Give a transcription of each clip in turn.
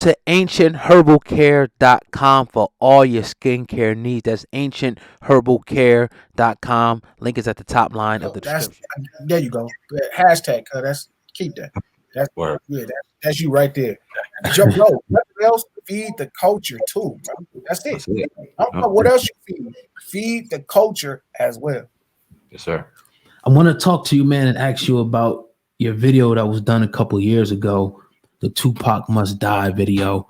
to ancientherbalcare.com for all your skincare needs. That's ancientherbalcare.com. Link is at the top line of the That's description. there you go. Hashtag. That's keep that. That's Word. that's you right there. Joe, bro, nothing else. Feed the culture too, bro. That's it. That's it. I don't know what else you feed. Feed the culture as well. Yes, sir. I want to talk to you, man, and ask you about your video that was done a couple years ago, the Tupac Must Die video.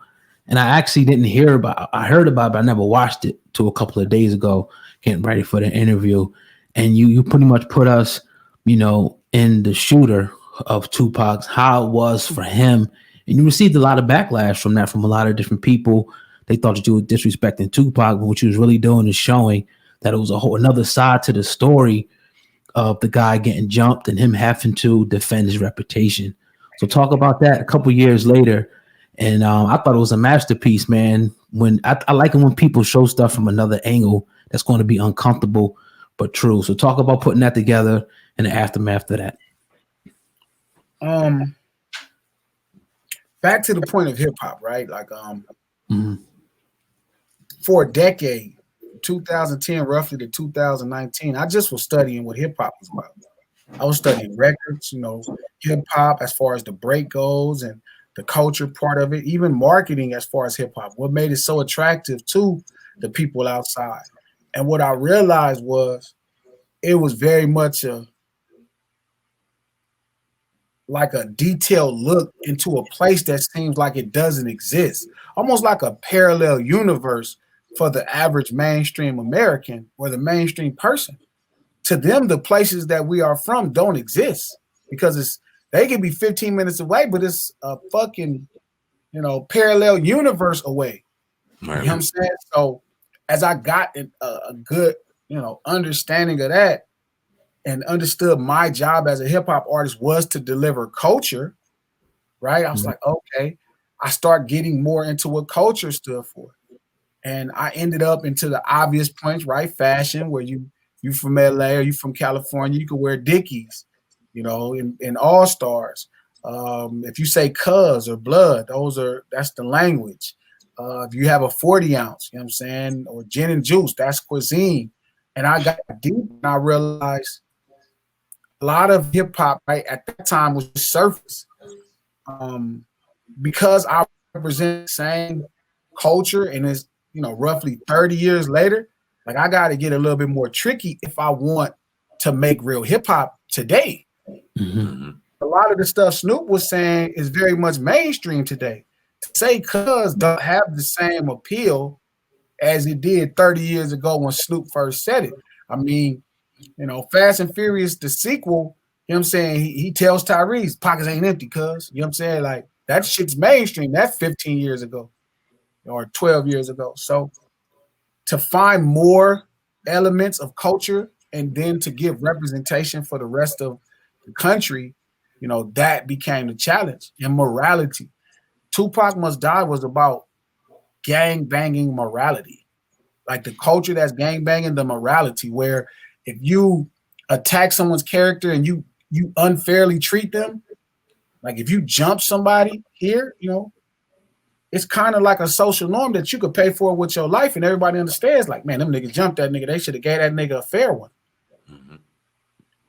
And I actually didn't hear about. I heard about it, but I never watched it till a couple of days ago, getting ready for the interview. And you pretty much put us, in the shooter of Tupac's, how it was for him. And you received a lot of backlash from that, from a lot of different people. They thought that you were disrespecting Tupac, but what you was really doing is showing that it was another side to the story of the guy getting jumped and him having to defend his reputation. So talk about that a couple years later. And I thought it was a masterpiece, man. When I like it when people show stuff from another angle that's going to be uncomfortable but true. So talk about putting that together and the aftermath of that. Back to the point of hip hop, right? Like for a decade, 2010 roughly to 2019, I just was studying what hip hop was about. I was studying records, hip hop as far as the break goes and the culture part of it, even marketing as far as hip hop, what made it so attractive to the people outside. And what I realized was it was very much like a detailed look into a place that seems like it doesn't exist, almost like a parallel universe for the average mainstream American or the mainstream person. To them, the places that we are from don't exist because they can be 15 minutes away, but it's a fucking, parallel universe away. Right. You know what I'm saying? So as I got a good, understanding of that and understood my job as a hip hop artist was to deliver culture, right? I was like, okay, I start getting more into what culture stood for. And I ended up into the obvious points, right? Fashion, where you from LA or you from California, you can wear Dickies, in All Stars. If you say cuz or blood, that's the language. If you have a 40 ounce, you know what I'm saying, or gin and juice, that's cuisine. And I got deep and I realized a lot of hip hop right at that time was surface. Because I represent the same culture and it's, roughly 30 years later, like I got to get a little bit more tricky if I want to make real hip hop today. Mm-hmm. A lot of the stuff Snoop was saying is very much mainstream today. To say cuz don't have the same appeal as it did 30 years ago when Snoop first said it. I mean, Fast and Furious, the sequel, you know what I'm saying? He tells Tyrese, pockets ain't empty, cuz. You know what I'm saying? Like, that shit's mainstream. That's 15 years ago or 12 years ago. So to find more elements of culture and then to give representation for the rest of the country, that became the challenge. And morality. Tupac Must Die was about gang banging morality. Like the culture that's gang banging, the morality, where if you attack someone's character and you unfairly treat them, like if you jump somebody here, it's kind of like a social norm that you could pay for with your life, and everybody understands, like, man, them niggas jumped that nigga. They should have gave that nigga a fair one. Mm-hmm. You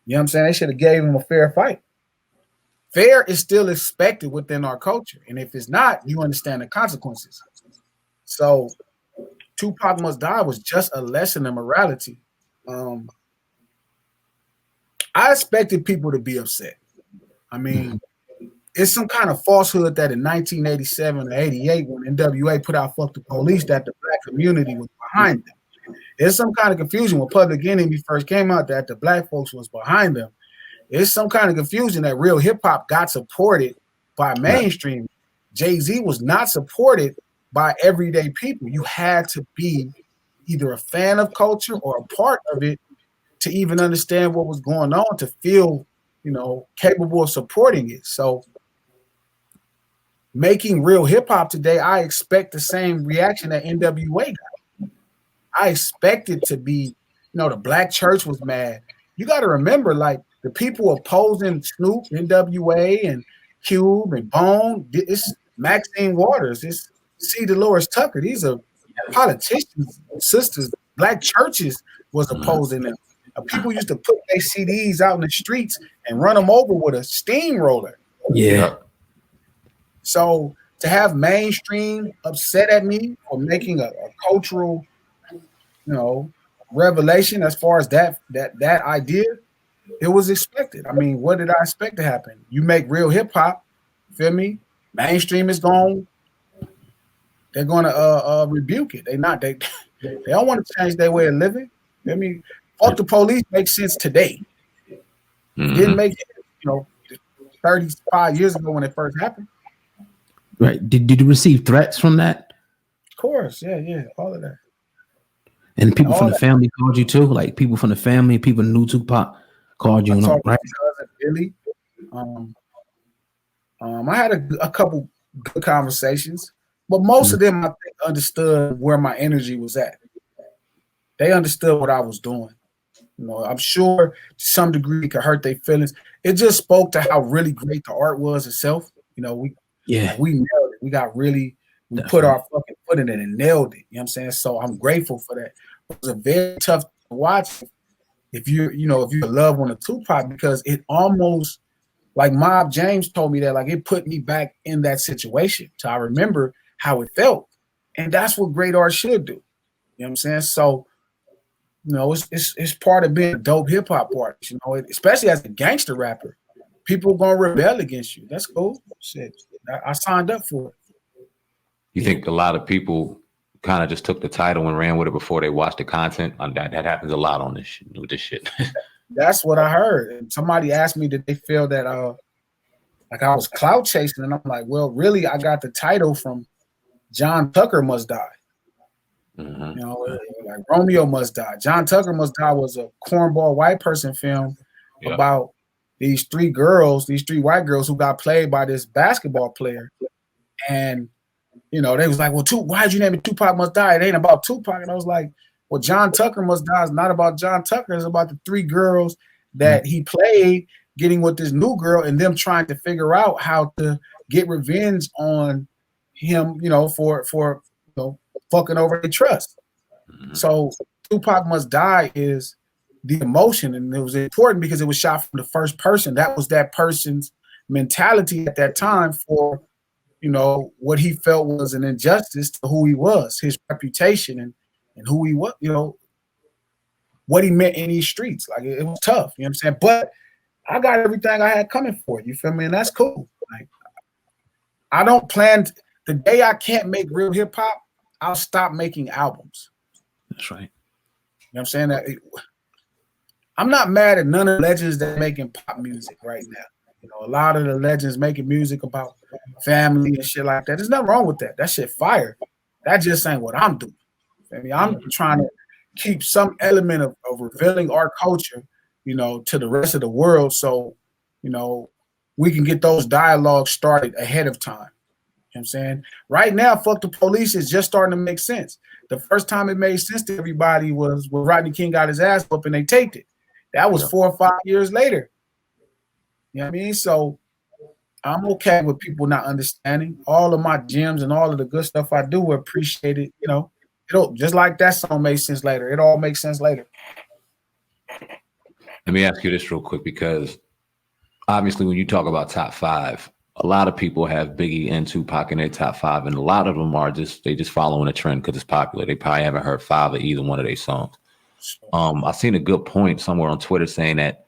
know what I'm saying? They should have gave him a fair fight. Fair is still expected within our culture, and if it's not, you understand the consequences. So Tupac Must Die was just a lesson in morality. I expected people to be upset. I mean, it's some kind of falsehood that in 1987 or 88, when NWA put out Fuck the Police, that the black community was behind them. There's some kind of confusion when Public Enemy first came out that the black folks was behind them. There's some kind of confusion that real hip-hop got supported by mainstream. Jay-Z was not supported by everyday people. You had to be either a fan of culture or a part of it to even understand what was going on, to feel, capable of supporting it. So making real hip hop today, I expect the same reaction that NWA got. I expect it to be, the black church was mad. You got to remember, like, the people opposing Snoop, NWA, and Cube and Bone, Maxine Waters, it's C. Dolores Tucker. These are politicians, sisters, black churches was opposing them. People used to put their CDs out in the streets and run them over with a steamroller. Yeah. So to have mainstream upset at me for making a cultural, revelation as far as that idea, it was expected. I mean, what did I expect to happen? You make real hip hop, feel me? Mainstream is gone. They're gonna rebuke it. They don't want to change their way of living. I mean, fuck the police makes sense today. It didn't make it, 35 years ago when it first happened. Right. Did you receive threats from that? Of course, yeah, all of that. And people from the family called you too? Like people from the family, people who knew Tupac called you, right? My cousin Billy. I had a couple good conversations, but most of them I think understood where my energy was at. They understood what I was doing. I'm sure to some degree it could hurt their feelings. It just spoke to how really great the art was itself. We nailed it. We put our fucking foot in it and nailed it. You know what I'm saying? So I'm grateful for that. It was a very tough to watch if you're a loved one of Tupac, because it almost, like Mob James told me that, like it put me back in that situation. So I remember how it felt. And that's what great art should do. You know what I'm saying? So, it's part of being a dope hip hop artist, especially as a gangster rapper. People are gonna rebel against you. That's cool. Shit. I signed up for it. You think a lot of people kind of just took the title and ran with it before they watched the content? That happens a lot on with this shit. That's what I heard. And somebody asked me, did they feel that like I was clout chasing? And I'm like, well, really, I got the title from John Tucker Must Die. Like Romeo Must Die. John Tucker Must Die was a cornball white person film about these three white girls who got played by this basketball player. And, they was like, well, why'd you name it Tupac Must Die? It ain't about Tupac. And I was like, well, John Tucker Must Die is not about John Tucker. It's about the three girls that he played getting with this new girl and them trying to figure out how to get revenge on him, for fucking over their trust. So Tupac Must Die is the emotion, and it was important because it was shot from the first person. That was that person's mentality at that time for, what he felt was an injustice to who he was, his reputation and who he was, what he meant in these streets. Like it was tough, you know what I'm saying? But I got everything I had coming for it, you feel me? And that's cool. Like I don't plan the day I can't make real hip hop, I'll stop making albums. That's right. You know what I'm saying? I'm not mad at none of the legends that are making pop music right now. A lot of the legends making music about family and shit like that. There's nothing wrong with that. That shit fire. That just ain't what I'm doing. I mean, I'm trying to keep some element of revealing our culture, to the rest of the world. So, we can get those dialogues started ahead of time. You know what I'm saying? Right now, fuck the police is just starting to make sense. The first time it made sense to everybody was when Rodney King got his ass up and they taped it. That was 4 or 5 years later. You know what I mean? So I'm okay with people not understanding. All of my gems and all of the good stuff I do, appreciate it. It'll just like that song made sense later. It all makes sense later. Let me ask you this real quick, because obviously when you talk about top five, a lot of people have Biggie and Tupac in their top five, and a lot of them are just following a trend because it's popular. They probably haven't heard 5 of either one of their songs. I've seen a good point somewhere on Twitter saying that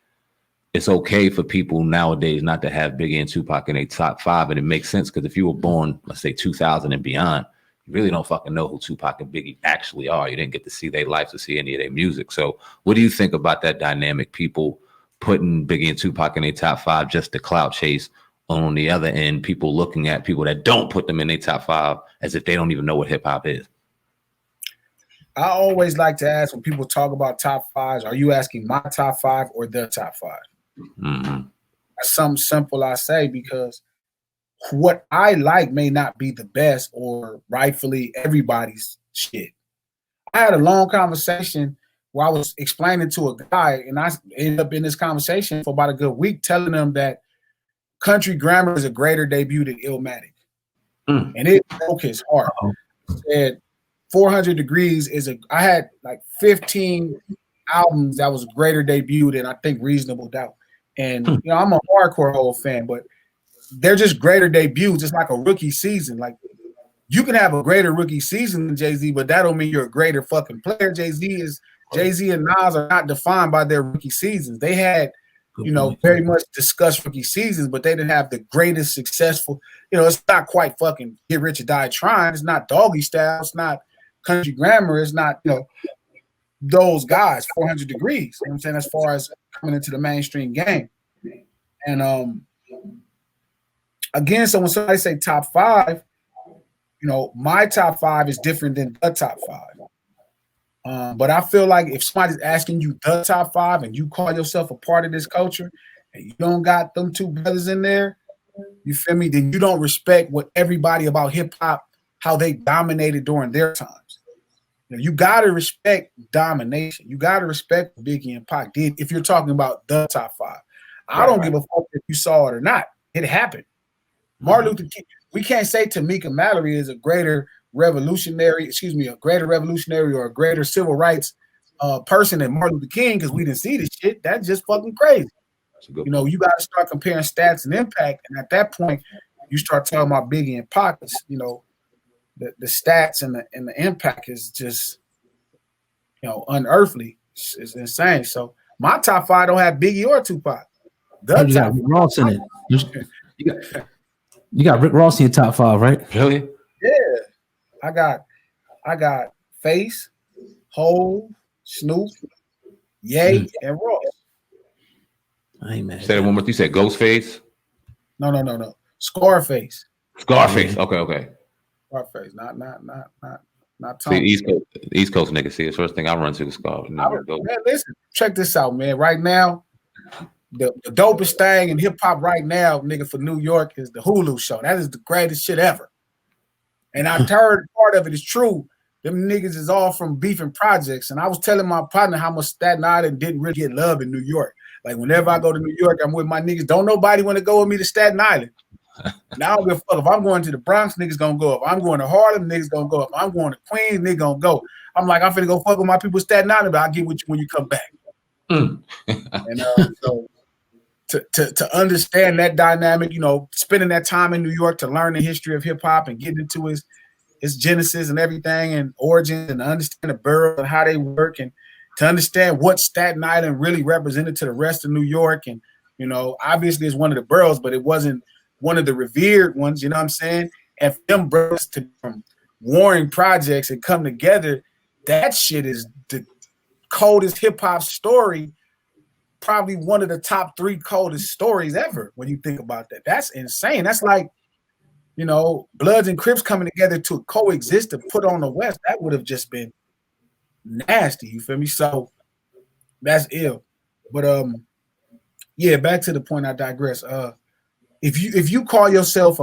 it's okay for people nowadays not to have Biggie and Tupac in their top 5, and it makes sense because if you were born, let's say 2000 and beyond, you really don't fucking know who Tupac and Biggie actually are. You didn't get to see their lives or see any of their music. So what do you think about that dynamic? People putting Biggie and Tupac in their top 5 just to clout chase. On the other end, people looking at people that don't put them in their top 5 as if they don't even know what hip hop is. I always like to ask when people talk about top 5s, are you asking my top 5 or their top 5? That's something simple I say, because what I like may not be the best or rightfully everybody's shit. I had a long conversation where I was explaining to a guy, and I ended up in this conversation for about a good week telling him that Country Grammar is a greater debut than Illmatic. and it broke his heart. Said 400 Degrees I had like 15 albums that was greater debut than I think Reasonable Doubt. And you know, I'm a hardcore Hov fan, but they're just greater debuts. It's like a rookie season. Like you can have a greater rookie season than Jay-Z, but that don't mean you're a greater fucking player. Jay-Z and Nas are not defined by their rookie seasons. They had, you know, very much discussed rookie seasons, but they didn't have the greatest successful, you know, it's not quite fucking Get Rich or Die Trying. It's not Doggy Style. It's not Country Grammar. It's not, you know, those guys, 400 Degrees. You know what I'm saying? As far as coming into the mainstream game. And again, so when somebody say top five, you know, my top five is different than the top five. But I feel like if somebody's asking you the top five and you call yourself a part of this culture and you don't got them two brothers in there, you feel me? Then you don't respect what everybody about hip hop, how they dominated during their times. You know, you gotta respect domination. You gotta respect what Biggie and Pac did if you're talking about the top five. I don't give a fuck if you saw it or not. It happened. Martin Luther King. We can't say Tamika Mallory is a greater revolutionary or a greater civil rights person than Martin Luther King because we didn't see this shit. That's just fucking crazy. You know, you got to start comparing stats and impact, and at that point, you start talking about Biggie and Pac. You know, the stats and the impact is just, you know, unearthly. It's insane. So my top five don't have Biggie or Tupac. You got Rick Ross in it. You got Rick Ross in your top five, right? Really? Yeah. I got Face, Hov, Snoop, Ye, and Ross. Hey man. Say it one more. You said Ghostface? No. Scarface. Scarface. Okay. Scarface. Not See, Tom. East Coast niggas. See, the first thing I run to is Scarface. Man, listen, check this out, man. Right now, the dopest thing in hip hop right now, nigga, for New York is the Hulu show. That is the greatest shit ever. And I heard part of it is true. Them niggas is all from beefing projects. And I was telling my partner how much Staten Island didn't really get love in New York. Like whenever I go to New York, I'm with my niggas. Don't nobody want to go with me to Staten Island. Now I don't give a fuck. If I'm going to the Bronx, niggas gonna go. If I'm going to Harlem, niggas gonna go. If I'm going to Queens, niggas gonna go. I'm like, I'm finna go fuck with my people Staten Island, but I'll get with you when you come back. And so to understand that dynamic, you know, spending that time in New York to learn the history of hip hop and getting into its genesis and everything and origins and understand the boroughs and how they work and to understand what Staten Island really represented to the rest of New York. And, you know, obviously it's one of the boroughs, but it wasn't one of the revered ones, you know what I'm saying? And for them boroughs to from warring projects and come together, that shit is the coldest hip hop story. Probably one of the top 3 coldest stories ever when you think about that. That's insane. That's like, you know, Bloods and Crips coming together to coexist to put on the West. That would have just been nasty. You feel me? So that's ill. But yeah, back to the point. I digress. If you call yourself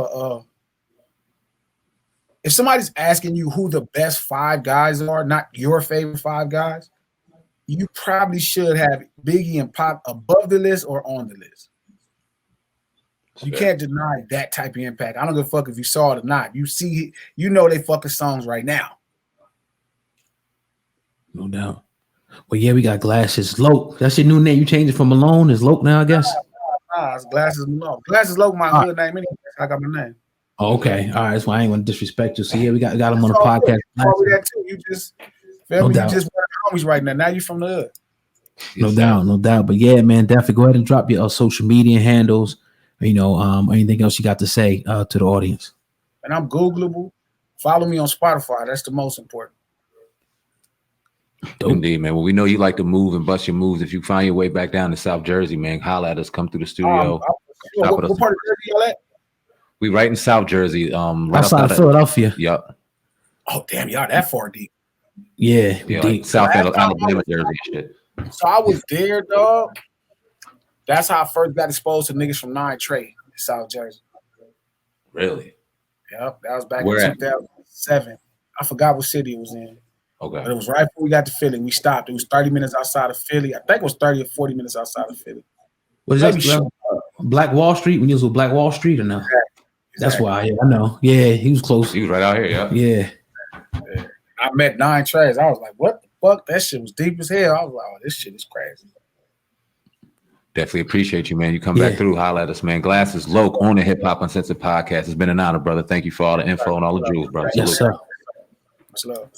if somebody's asking you who the best 5 guys are, not your favorite 5 guys, you probably should have Biggie and Pac above the list or on the list. You can't deny that type of impact. I don't give a fuck if you saw it or not. You see, you know they fucking songs right now. No doubt. Well, yeah, we got Glasses Loke. That's your new name. You changed it from Malone. Is Loke now, I guess? Nah, it's Glasses Malone. Glasses Loke, my hood name anyway. I got my name. Oh, okay. All right. That's why I ain't going to disrespect you. So, yeah, we got him on the podcast. You just feel me? You just one of the homies right now. Now you from the hood. No doubt. But yeah, man, definitely go ahead and drop your social media handles. You know, anything else you got to say to the audience? And I'm Googleable. Follow me on Spotify. That's the most important. Dope. Indeed, man. Well, we know you like to move and bust your moves. If you find your way back down to South Jersey, man, holla at us. Come through the studio. What part of Jersey y'all at? We right in South Jersey. Right outside of Philadelphia. Yep. Oh, damn, y'all that far deep. Yeah, deep. Like South Alabama, Jersey shit. So I was there, dog. That's how I first got exposed to niggas from 9 Trey in South Jersey. Really? Yep, that was back in 2007. I forgot what city it was in. Okay. But it was right before we got to Philly. We stopped. It was 30 minutes outside of Philly. I think it was 30 or 40 minutes outside of Philly. Was that Black Wall Street when you was with Black Wall Street or no? That's why I know. Yeah, he was close. He was right out here. Yeah. Yeah. I met 9 Trez. I was like, what the fuck? That shit was deep as hell. I was like, oh, this shit is crazy. Definitely appreciate you, man. You come back through, holla at us, man. Glasses Loke on the Hip Hop Uncensored podcast. It's been an honor, brother. Thank you for all the info and all the jewels, brother. Yes, sir. Much love.